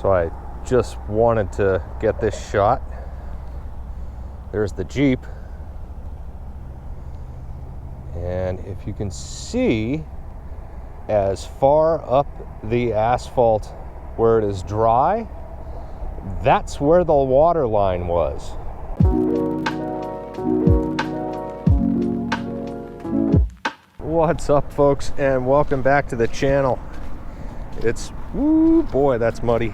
So I just wanted to get this shot. There's the Jeep. And if you can see, as far up the asphalt where it is dry, that's where the water line was. What's up, folks, and welcome back to the channel. It's, ooh boy, that's muddy.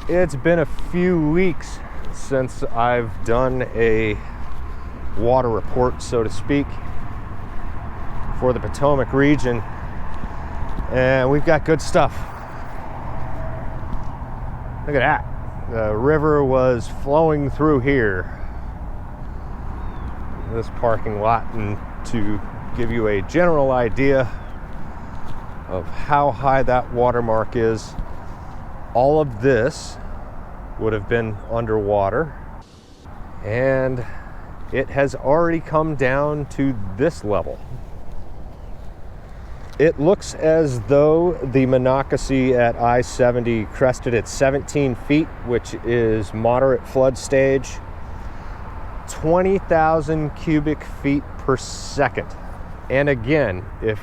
It's been a few weeks since I've done a water report, so to speak, for the Potomac region, and we've got good stuff. Look at that. The river was flowing through here, this parking lot, and to give you a general idea of how high that watermark is, all of this would have been underwater, and it has already come down to this level. It looks as though the Monocacy at I-70 crested at 17 feet, which is moderate flood stage, 20,000 cubic feet per second. And again, if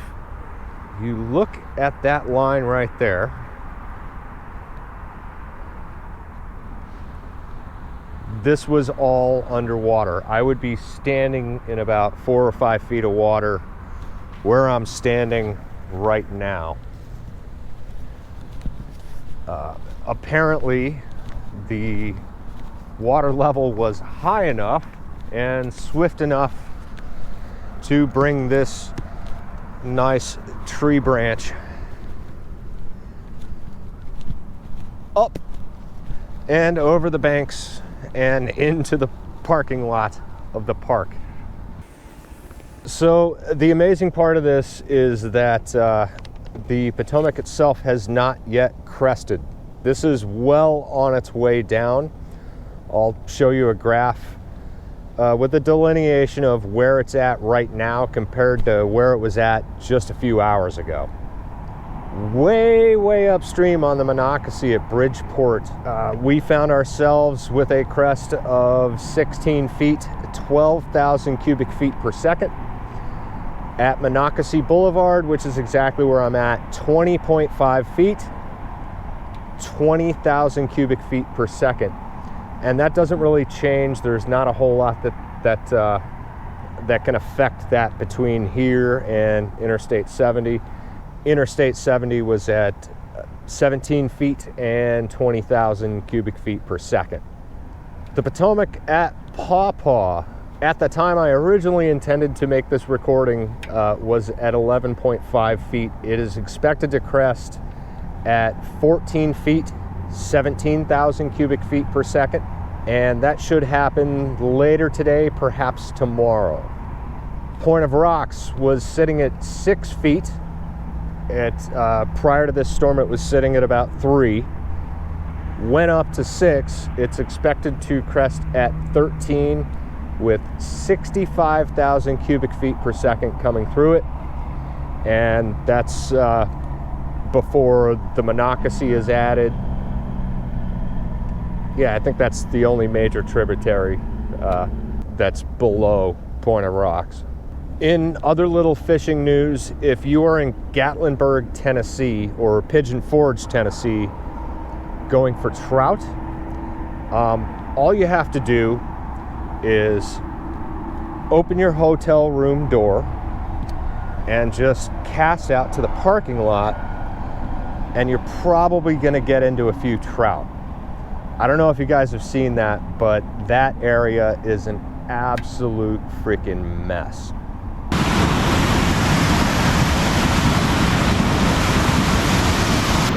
you look at that line right there, this was all underwater. I would be standing in about 4 or 5 feet of water where I'm standing right now. Apparently, the water level was high enough and swift enough to bring this nice tree branch up and over the banks and into the parking lot of the park. So the amazing part of this is that the Potomac itself has not yet crested. This is well on its way down. I'll show you a graph with a delineation of where it's at right now compared to where it was at just a few hours ago. Way upstream on the Monocacy at Bridgeport, we found ourselves with a crest of 16 feet, 12,000 cubic feet per second. At Monocacy Boulevard, which is exactly where I'm at, 20.5 feet, 20,000 cubic feet per second. And that doesn't really change. There's not a whole lot that can affect that between here and Interstate 70. Interstate 70 was at 17 feet and 20,000 cubic feet per second. The Potomac at Paw Paw, at the time I originally intended to make this recording, was at 11.5 feet. It is expected to crest at 14 feet, 17,000 cubic feet per second, and that should happen later today, perhaps tomorrow. Point of Rocks was sitting at 6 feet. Prior to this storm, it was sitting at about 3. Went up to 6. It's expected to crest at 13 with 65,000 cubic feet per second coming through it. And that's before the Monocacy is added. Yeah, I think that's the only major tributary that's below Point of Rocks. In other little fishing news, if you are in Gatlinburg, Tennessee, or Pigeon Forge, Tennessee, going for trout, all you have to do is open your hotel room door and just cast out to the parking lot, and you're probably going to get into a few trout. I don't know if you guys have seen that, but that area is an absolute freaking mess.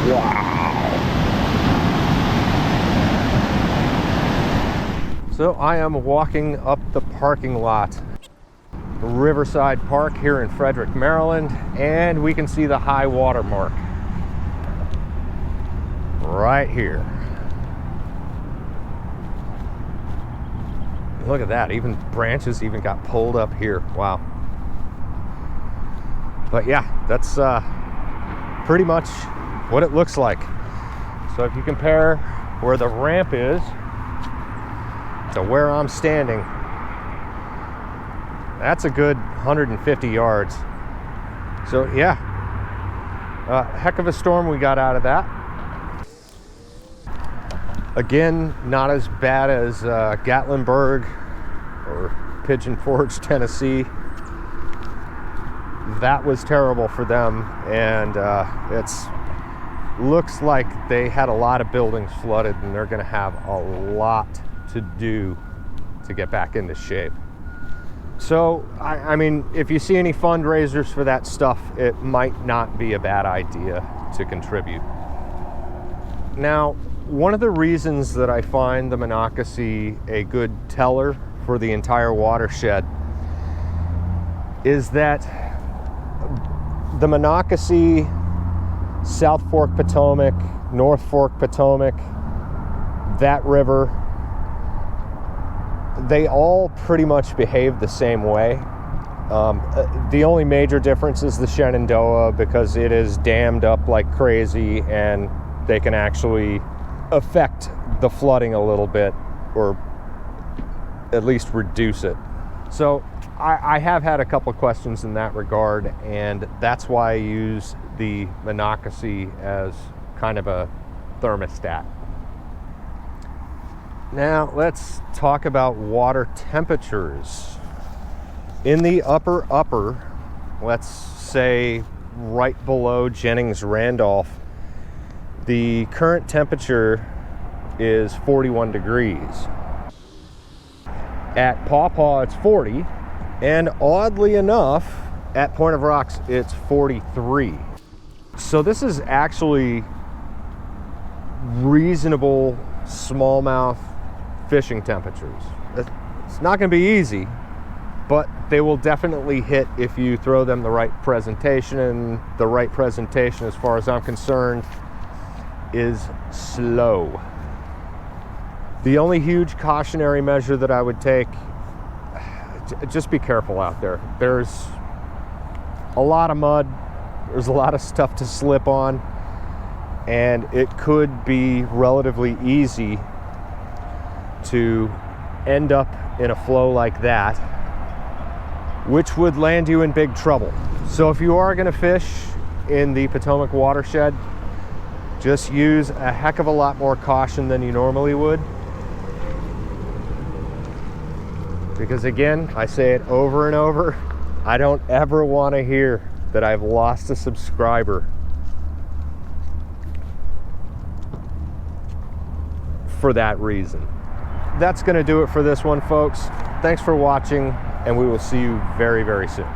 Wow. So I am walking up the parking lot, Riverside Park here in Frederick, Maryland, and we can see the high water mark right here. Look at that, even branches even got pulled up here. Wow. But yeah, that's pretty much what it looks like. So if you compare where the ramp is to where I'm standing, that's a good 150 yards. So yeah, a heck of a storm we got out of that. Again, not as bad as Gatlinburg or Pigeon Forge, Tennessee. That was terrible for them, and it's looks like they had a lot of buildings flooded, and they're going to have a lot to do to get back into shape. So I mean, if you see any fundraisers for that stuff, it might not be a bad idea to contribute. Now, one of the reasons that I find the Monocacy a good teller for the entire watershed is that the Monocacy, South Fork Potomac, North Fork Potomac, that river, they all pretty much behave the same way. The only major difference is the Shenandoah, because it is dammed up like crazy and they can actually affect the flooding a little bit, or at least reduce it. So I have had a couple of questions in that regard, and that's why I use the Monocacy as kind of a thermostat. Now let's talk about water temperatures. In the upper, let's say right below Jennings Randolph, the current temperature is 41 degrees. At Paw Paw, it's 40, and oddly enough, at Point of Rocks, it's 43. So this is actually reasonable smallmouth fishing temperatures. It's not going to be easy, but they will definitely hit if you throw them the right presentation, and the right presentation, as far as I'm concerned, is slow. The only huge cautionary measure that I would take, just be careful out there. There's a lot of mud, there's a lot of stuff to slip on, and it could be relatively easy to end up in a flow like that, which would land you in big trouble. So if you are going to fish in the Potomac Watershed, just use a heck of a lot more caution than you normally would. Because again, I say it over and over, I don't ever want to hear that I've lost a subscriber for that reason. That's going to do it for this one, folks. Thanks for watching, and we will see you very, very soon.